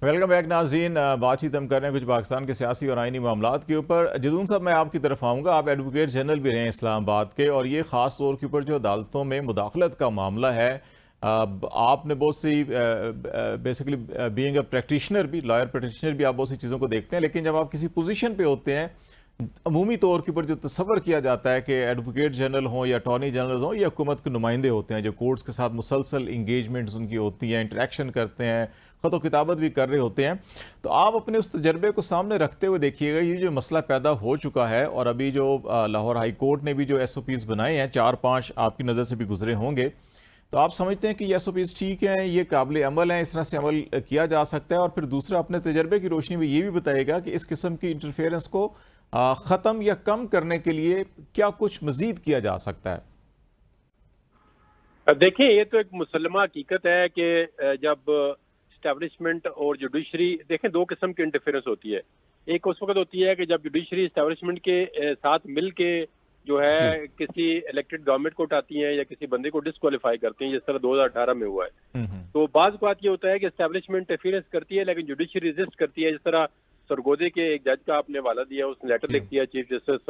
Welcome back नाज़रीन। बातचीत हम कर रहे हैं कुछ पाकिस्तान के सियासी और आइनी मामलात के ऊपर। जदून साहब, मैं आपकी तरफ आऊँगा। आप एडवोकेट जनरल भी रहे हैं इस्लामाबाद के, और ये ख़ास तौर के ऊपर जो अदालतों में मुदाखलत का मामला है, आपने बहुत see basically being a practitioner भी, लॉयर प्रैक्टिशनर भी, आप बहुत सी चीज़ों को देखते हैं। लेकिन जब आप किसी पोजीशन पे होते हैं, अमूमी तौर के ऊपर जो तस्वर किया जाता है कि एडवोकेट जनरल हों या अटॉर्नी जनरल हों, या हुकूमत के नुमाइंदे होते हैं जो कोर्ट्स के साथ मुसलसल इंगेजमेंट्स उनकी होती हैं, इंटरेक्शन करते हैं, ख़त किताबत भी कर रहे होते हैं। तो आप अपने उस तजर्बे को सामने रखते हुए देखिएगा, ये जो मसला पैदा हो चुका है, और अभी जो लाहौर हाई कोर्ट ने भी जो SOPs बनाए हैं, 4-5 आपकी नज़र से भी गुजरे होंगे, तो आप समझते हैं कि ये SOPs ठीक हैं, ये काबिल अमल हैं, इस तरह से अमल किया जा सकता है? और फिर दूसरा, अपने तजर्बे की रोशनी में ये भी बताइएगा कि इस किस्म की इंटरफेरेंस को ख़त्म या कम करने के लिए क्या कुछ मज़ीद किया जा सकता है? देखिए, ये तो एक मुसल्लमा हकीकत है कि जब इस्टेब्लिशमेंट और जुडिशरी, देखें, दो किस्म की इंटरफेरेंस होती है। एक उस वक्त होती है कि जब जुडिशरी इस्टेब्लिशमेंट के साथ मिल के जो जी। है किसी इलेक्टेड गवर्नमेंट को उठाती हैं या किसी बंदे को डिस्क्वालीफाई करती हैं, जिस तरह 2018 में हुआ है। हम्म। तो बात ये होता है कि एस्टेब्लिशमेंट इंटरफेरेंस करती है, लेकिन जुडिशरी रेजिस्ट करती है। जिस तरह सरगोदे के एक जज का आपने हवाला दिया, उसने लेटर जी। लिख दिया chief justice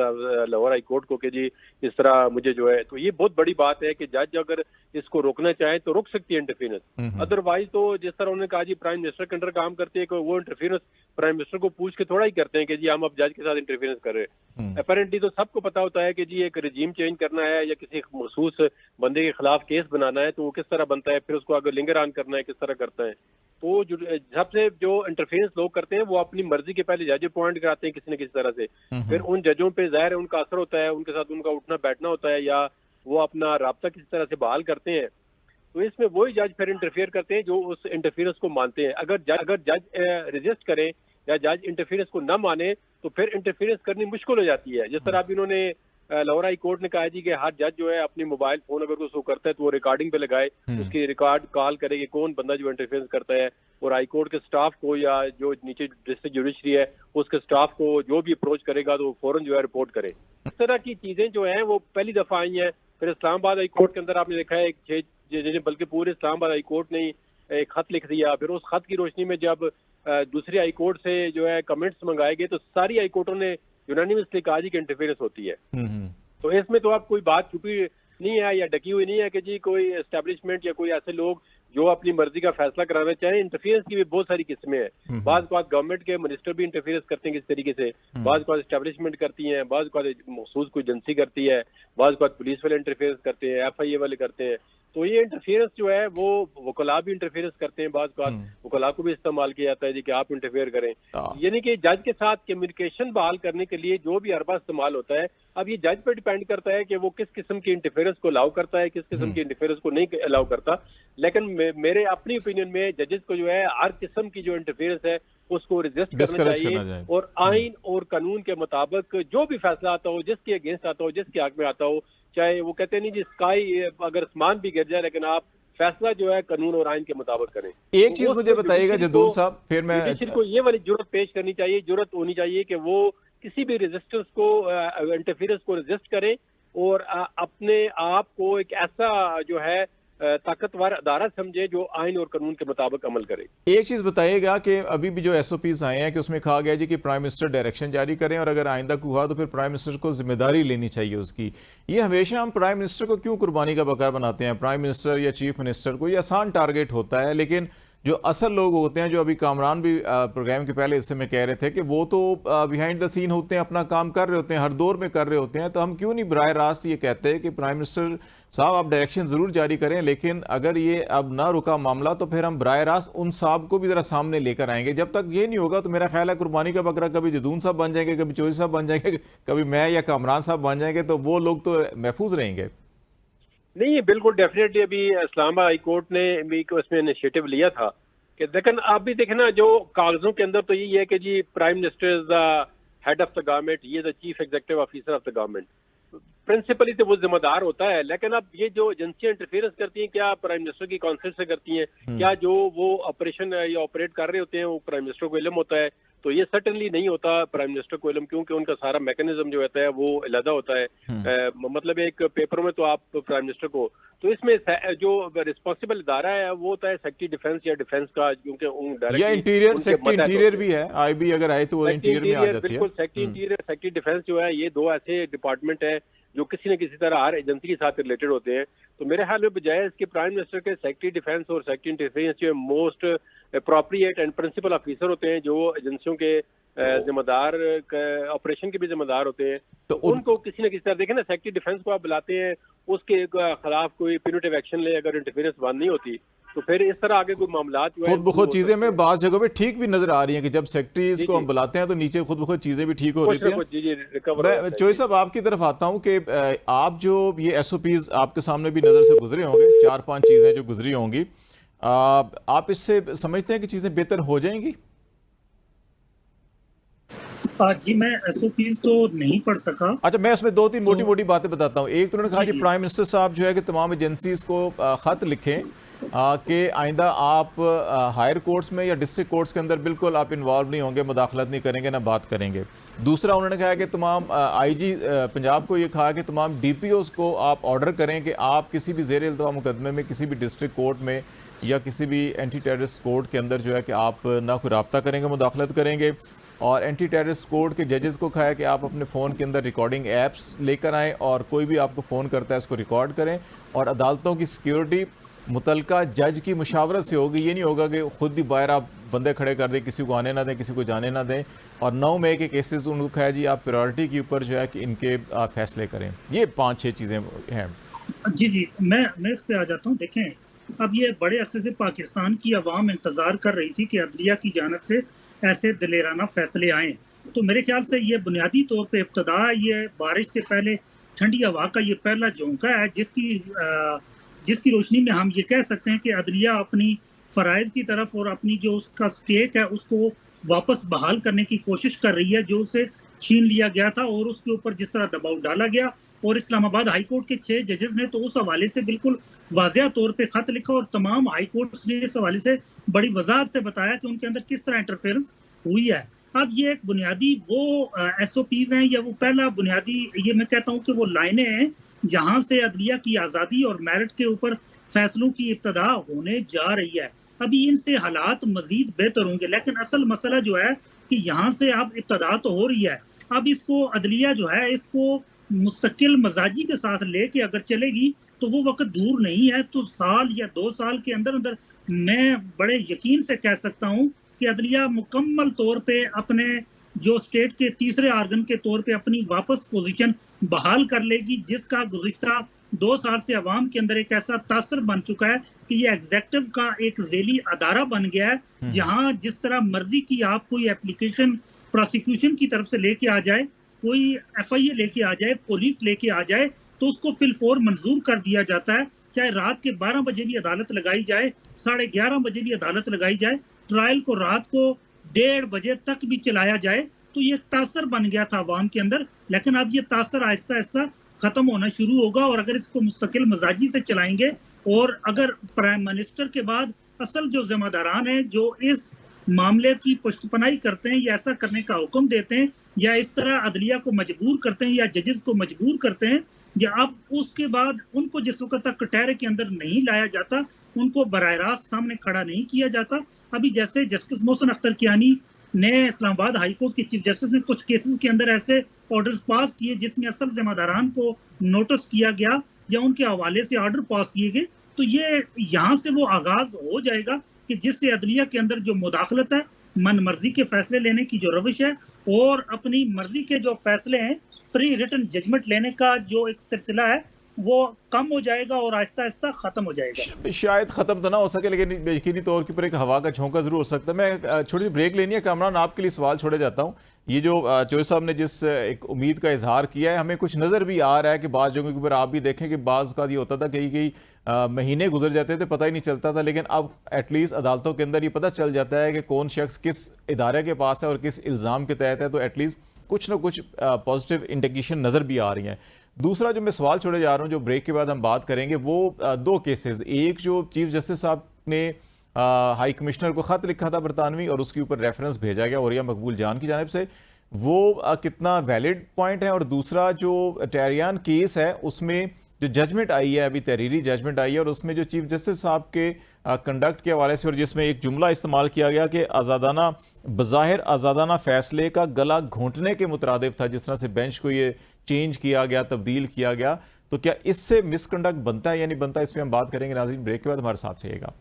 Lahore high court को कि जी इस तरह मुझे जो है, तो ये बहुत बड़ी बात है कि जज अगर इसको रोकना चाहे तो रोक सकती है इंटरफेरेंस। हम्म। अदरवाइज तो जिस तरह उन्होंने कहा जी प्राइम मिनिस्टर के अंडर काम करते हैं, वो इंटरफेरेंस प्राइम मिनिस्टर को पूछ के थोड़ा ही करते हैं कि जी हम अब जज के साथ इंटरफेरेंस कर रहे हैं। अपेरेंटली तो सबको पता होता है कि जी एक रजीम चेंज करना है या किसी मखसूस बंदे के खिलाफ केस बनाना है तो वो किस तरह बनता है, फिर उसको अगर लिंगर ऑन करना है किस तरह करता है। तो सबसे जो इंटरफेरेंस लोग करते हैं वो अपनी मर्जी के पहले जज अपॉइंट कराते हैं किसी न किसी तरह से, फिर उन जजों पे जाहिर है उनका असर होता है, उनके साथ उनका उठना बैठना होता है, या वो अपना राब्ता किसी तरह से बहाल करते हैं। तो इसमें वही जज फिर इंटरफेयर करते हैं जो उस इंटरफेरेंस को मानते हैं। अगर जज रेजिस्ट करें या जज इंटरफेरेंस को न माने तो फिर इंटरफेरेंस करनी मुश्किल हो जाती है। जिस तरह अब इन्होंने लाहौर हाई कोर्ट ने कहा जी कि हर जज जो है अपनी मोबाइल फोन अगर वो शो करता है तो वो रिकॉर्डिंग पे लगाए, उसकी रिकॉर्ड कॉल करे कि कौन बंदा जो इंटरफेरेंस करता है, और हाई कोर्ट के स्टाफ को या जो नीचे डिस्ट्रिक्ट जुडिशरी है उसके स्टाफ को जो भी अप्रोच करेगा तो वो फौरन जो है रिपोर्ट करे। इस तरह की चीजें जो है वो पहली दफा आई हैं। फिर इस्लामाबाद हाई कोर्ट के अंदर आपने देखा है बल्कि पूरे इस्लामाबाद हाई कोर्ट ने एक खत लिख दिया। फिर उस खत की रोशनी में जब दूसरी हाई कोर्ट से जो है कमेंट्स मंगाए गए तो सारी हाई कोर्टों ने यूनानिमसली कहा जी कि इंटरफेरेंस होती है। तो इसमें तो आप कोई बात छुपी नहीं है या डकी हुई नहीं है कि जी कोई एस्टेब्लिशमेंट या कोई ऐसे लोग जो अपनी मर्जी का फैसला कराना चाहें। इंटरफेरेंस की भी बहुत सारी किस्में हैं। बात गवर्नमेंट के मिनिस्टर भी इंटरफेरेंस करते हैं किस तरीके से, बात एस्टेब्लिशमेंट करती हैं, बात मखसूस कोई एजेंसी करती है, बात पुलिस वाले इंटरफेरेंस करते हैं, FIA वाले करते हैं। तो ये इंटरफेरेंस जो है वो वकला भी इंटरफेरेंस करते हैं, बात वकला को भी इस्तेमाल किया जाता है जी कि आप इंटरफेयर करें। यानी कि जज के साथ कम्युनिकेशन बहाल करने के लिए जो भी अरबा इस्तेमाल होता है, अब ये जज पर डिपेंड करता है कि वो किस किस्म की इंटरफेरेंस को अलाउ करता है, किस किस्म की इंटरफेरेंस को नहीं अलाउ करता। लेकिन मेरे अपनी ओपिनियन में जजेस को जो है हर किस्म की जो इंटरफेरेंस है उसको रेजिस्ट करना चाहिए, और आइन और कानून के मुताबिक जो भी फैसला आता हो, जिसके अगेंस्ट आता हो, जिसके हक में आता हो, चाहे वो कहते नहीं जी स्काई अगर आसमान भी गिर जाए लेकिन आप फैसला जो है कानून और आइन के मुताबिक करें। एक तो चीज मुझे बताइएगा जदून साहब, फिर मैं जुडिशरी को ये वाली जरूरत पेश करनी चाहिए, जरूरत होनी चाहिए कि वो किसी भी रेजिस्टेंस को, इंटरफेरेंस को रेजिस्ट करें और अपने आप को एक ऐसा जो है ताकतवर अदारा समझे जो आइन और कानून के मुताबिक अमल करे। एक चीज बताइएगा कि अभी भी जो SOPs आए हैं कि उसमें कहा गया जी कि प्राइम मिनिस्टर डायरेक्शन जारी करें, और अगर आइंदा को हुआ तो फिर प्राइम मिनिस्टर को जिम्मेदारी लेनी चाहिए उसकी। ये हमेशा हम प्राइम मिनिस्टर को क्यों कुर्बानी का बकार बनाते हैं? प्राइम मिनिस्टर या चीफ मिनिस्टर को ये आसान टारगेट होता है, लेकिन जो असल लोग होते हैं, जो अभी कामरान भी प्रोग्राम के पहले हिस्से में कह रहे थे कि वो तो बिहाइंड द सीन होते हैं, अपना काम कर रहे होते हैं, हर दौर में कर रहे होते हैं, तो हम क्यों नहीं बराह रास्त ये कहते हैं कि प्राइम मिनिस्टर साहब आप डायरेक्शन जरूर जारी करें, लेकिन अगर ये अब ना रुका मामला तो फिर हम बराह रास्त उन साहब को भी जरा सामने लेकर आएंगे। जब तक ये नहीं होगा तो मेरा ख्याल है कुर्बानी का बकरा कभी जदून साहब बन जाएंगे, कभी चौधरी साहब बन जाएंगे, कभी मैं या कामरान साहब बन जाएंगे, तो वो लोग तो महफूज रहेंगे। नहीं, बिल्कुल डेफिनेटली। अभी इस्लामाबाद हाई कोर्ट ने भी उसमें इनिशिएटिव लिया था कि लेकिन आप भी देखें ना, जो कागजों के अंदर तो यही है कि जी prime minister is the head of the government, ये the chief executive officer of the government, principally तो वो जिम्मेदार होता है। लेकिन अब ये जो एजेंसियां इंटरफेरेंस करती हैं, क्या प्राइम मिनिस्टर की काउंसिल से करती हैं, क्या जो वो ऑपरेशन या ऑपरेट कर रहे होते हैं वो प्राइम मिनिस्टर को इल्म होता है? तो ये सर्टनली नहीं होता प्राइम मिनिस्टर को इल्म, क्योंकि उनका सारा मैकेनिज्म जो होता है वो अलग होता है। मतलब एक पेपर में तो आप प्राइम मिनिस्टर को, तो इसमें जो रिस्पॉन्सिबल इदारा है वो होता है सेक्रेटरी डिफेंस या डिफेंस का, क्योंकि या इंटीरियर, सेक्रेटरी इंटीरियर भी है, आईबी अगर आए तो वो इंटीरियर में आ जाती है। बिल्कुल, सेक्रेटरी इंटीरियर, सेक्रेटरी डिफेंस जो है, ये दो ऐसे डिपार्टमेंट है जो किसी न किसी तरह हर एजेंसी के साथ रिलेटेड होते हैं। तो मेरे ख्याल में बजाय इसके प्राइम मिनिस्टर के सेक्रेटरी डिफेंस और सेक्रेटरी इंटरफेरेंस जो most appropriate and principal officer होते हैं, जो एजेंसियों के जिम्मेदार, ऑपरेशन के भी जिम्मेदार होते हैं, तो उनको किसी न किसी तरह, देखें ना, सेक्रेटरी डिफेंस को आप बुलाते हैं, उसके खिलाफ कोई प्यूनिटिव एक्शन ले अगर इंटरफेरेंस बंद नहीं होती, तो फिर इस तरह आगे कोई मामला खुद ब खुद चीजें में बास जगह पे ठीक भी नजर आ रही हैं कि जब सेक्रेटरीज को हम बुलाते हैं तो नीचे खुद ब खुद चीजें भी ठीक हो रही थी। मैं चोई साहब आपकी तरफ आता हूं कि आप जो ये SOPs आपके सामने भी नजर से गुजरे होंगे, 4-5 चीजें जो गुजरी होंगी, आप इससे समझते हैं कि चीजें बेहतर हो जाएंगी? जी मैं SOPs तो नहीं पढ़ सका। अच्छा, मैं इसमें 2-3 मोटी मोटी बातें बताता हूँ। एक तो उन्होंने कहा कि प्राइम मिनिस्टर साहब जो है कि तमाम एजेंसीज को खत लिखें कि आइंदा आप हायर कोर्ट्स में या डिस्ट्रिक्ट कोर्ट्स के अंदर बिल्कुल आप इन्वॉल्व नहीं होंगे, मुदाखलत नहीं करेंगे, ना बात करेंगे। दूसरा उन्होंने कहा कि तमाम IG पंजाब को ये कहा कि तमाम DPOs को आप ऑर्डर करें कि आप किसी भी ज़ेर इल्तवा मुकदमे में किसी भी डिस्ट्रिक्ट कोर्ट में या किसी भी एंटी टेररिस्ट कोर्ट के अंदर जो है कि आप ना कोई रब्ता करेंगे, मुदाखलत करेंगे। और एंटी टेररिस्ट कोर्ट के जजेस को कहा है कि आप अपने फ़ोन के अंदर रिकॉर्डिंग ऐप्स लेकर आएँ और कोई भी आपको फ़ोन करता है उसको रिकॉर्ड करें। और अदालतों की सिक्योरिटी मुतलका जज की मुशावरत से होगी, ये नहीं होगा कि खुद ही बाहर आप बंदे खड़े कर दें, किसी को आने ना दें, किसी को जाने ना दें। और 9 मई के केसेस उनको कहा जी आप प्रायोरिटी के ऊपर जो है कि इनके फैसले करें। ये 5-6 चीज़ें हैं। जी मैं इस पे आ जाता हूँ। देखें, अब ये बड़े अरसे से पाकिस्तान की अवाम इंतज़ार कर रही थी कि अदलिया की जानिब से ऐसे दिलेराना फैसले आएँ। तो मेरे ख्याल से ये बुनियादी तौर पे इब्तदा, ये बारिश से पहले ठंडी हवा का ये पहला झोंका है, जिसकी रोशनी में हम ये कह सकते हैं कि अदलिया अपनी फ़राइज़ की तरफ और अपनी जो उसका स्टेक है उसको वापस बहाल करने की कोशिश कर रही है, जो उसे छीन लिया गया था और उसके ऊपर जिस तरह दबाव डाला गया। और इस्लामाबाद हाई कोर्ट के 6 जजेस ने तो उस हवाले से बिल्कुल वाज़ेह तौर पे ख़त लिखा और तमाम हाई कोर्ट्स ने इस हवाले से बड़ी वज़ाहत से बताया कि उनके अंदर किस तरह इंटरफेरेंस हुई है। अब ये एक बुनियादी वो SOPs हैं, या वो पहला बुनियादी, ये मैं कहता हूँ कि वो लाइनें हैं जहाँ से अदलिया की आज़ादी और मेरिट के ऊपर फैसलों की इब्तदा होने जा रही है। अभी इनसे हालात मजीद बेहतर होंगे, लेकिन असल मसला जो है कि यहाँ से अब इब्तदा तो हो रही है। अब इसको अदलिया जो है इसको मुस्तकिल मजाजी के साथ लेके अगर चलेगी तो वो वक्त दूर नहीं है। तो साल या 2 साल के अंदर अंदर मैं बड़े यकीन से कह सकता हूँ कि अदलिया मुकम्मल तौर पे अपने जो स्टेट के तीसरे आर्गन के तौर पे अपनी वापस पोजीशन बहाल कर लेगी, जिसका गुज़िश्ता 2 साल से अवाम के अंदर एक ऐसा तासर बन चुका है कि ये एग्जेक्टिव का एक ज़ेली अदारा बन गया है, जहाँ जिस तरह मर्जी की आप कोई एप्लीकेशन प्रोसिक्यूशन की तरफ से लेके आ जाए, कोई FIA लेके आ जाए, पुलिस लेके आ जाए, तो उसको फिलफोर मंजूर कर दिया जाता है। चाहे रात के 12 बजे भी अदालत लगाई जाए, 11:30 बजे भी अदालत लगाई जाए, ट्रायल को रात को 1:30 बजे तक भी चलाया जाए। तो ये तासर बन गया था अवाम के अंदर, लेकिन अब ये तासर आहिस्ता आहिस्ता खत्म होना शुरू होगा। और अगर इसको मुस्तकिल मजाजी से चलाएंगे और अगर प्राइम मिनिस्टर के बाद असल जो जिम्मेदारान हैं जो इस मामले की पुष्टपनाही करते हैं या ऐसा करने का हुक्म देते हैं या इस तरह अदलिया को मजबूर करते हैं या जजेस को मजबूर करते हैं, या अब उसके बाद उनको जिस वक्त तक कटहरे के अंदर नहीं लाया जाता, उनको बराह रास्त सामने खड़ा नहीं किया जाता। अभी जैसे जस्टिस मोहसिन अख्तर कियानी ने इस्लामाबाद हाई कोर्ट के चीफ जस्टिस ने कुछ केसेस के अंदर ऐसे ऑर्डर्स पास किए जिसमें असल जिम्मेदारान को नोटिस किया गया या उनके हवाले से ऑर्डर पास किए गए। तो ये यहाँ से वो आगाज हो जाएगा कि जिससे अदलिया के अंदर जो मुदाखलत है, मन मर्जी के फैसले लेने की जो रविश है और अपनी मर्जी के जो फैसले हैं, प्री रिटन जजमेंट लेने का जो एक सिलसिला है, वो कम हो जाएगा और आहिस्ता आहिस्ता खत्म हो जाएगा। शायद खत्म तो ना हो सके, लेकिन यकीनी तौर के ऊपर एक हवा का झोंका जरूर हो सकता है। मैं छोटी सी ब्रेक लेनी है। कामरान, आपके लिए सवाल छोड़े जाता हूँ। ये जो चोई साहब ने जिस एक उम्मीद का इजहार किया है, हमें कुछ नज़र भी आ रहा है कि बाज़ जगहों के ऊपर आप भी देखें कि बाज़ का ये होता था कई महीने गुजर जाते थे, पता ही नहीं चलता था, लेकिन अब एटलीस्ट अदालतों के अंदर ये पता चल जाता है कि कौन शख्स किस इदारे के पास है और किस इल्ज़ाम के तहत है। तो एटलीस्ट कुछ ना कुछ पॉजिटिव इंडिकेशन नज़र भी आ रही हैं। दूसरा जो मैं सवाल छोड़े जा रहा हूँ, जो ब्रेक के बाद हम बात करेंगे, वो 2 केसेस। एक जो चीफ जस्टिस साहब ने हाई कमिश्नर को ख़त लिखा था बरतानवी और उसके ऊपर रेफरेंस भेजा गया औरिया मकबूल जान की जानिब से, वो कितना वैलिड पॉइंट है? और दूसरा जो टेहरियान केस है उसमें जो जजमेंट आई है, अभी तहरीरी जजमेंट आई है, और उसमें जो चीफ जस्टिस साहब के कंडक्ट के हवाले से और जिसमें एक जुमला इस्तेमाल किया गया कि आज़ादाना बज़ाहिर आज़ादाना फैसले का गला घोंटने के मुतरादिफ था, जिस तरह से बेंच को ये चेंज किया गया, तब्दील किया गया, तो क्या इससे मिसकंडक्ट बनता है या नहीं बनता? इस पर हम बात करेंगे नाज़रीन, ब्रेक के बाद हमारे साथ रहिएगा।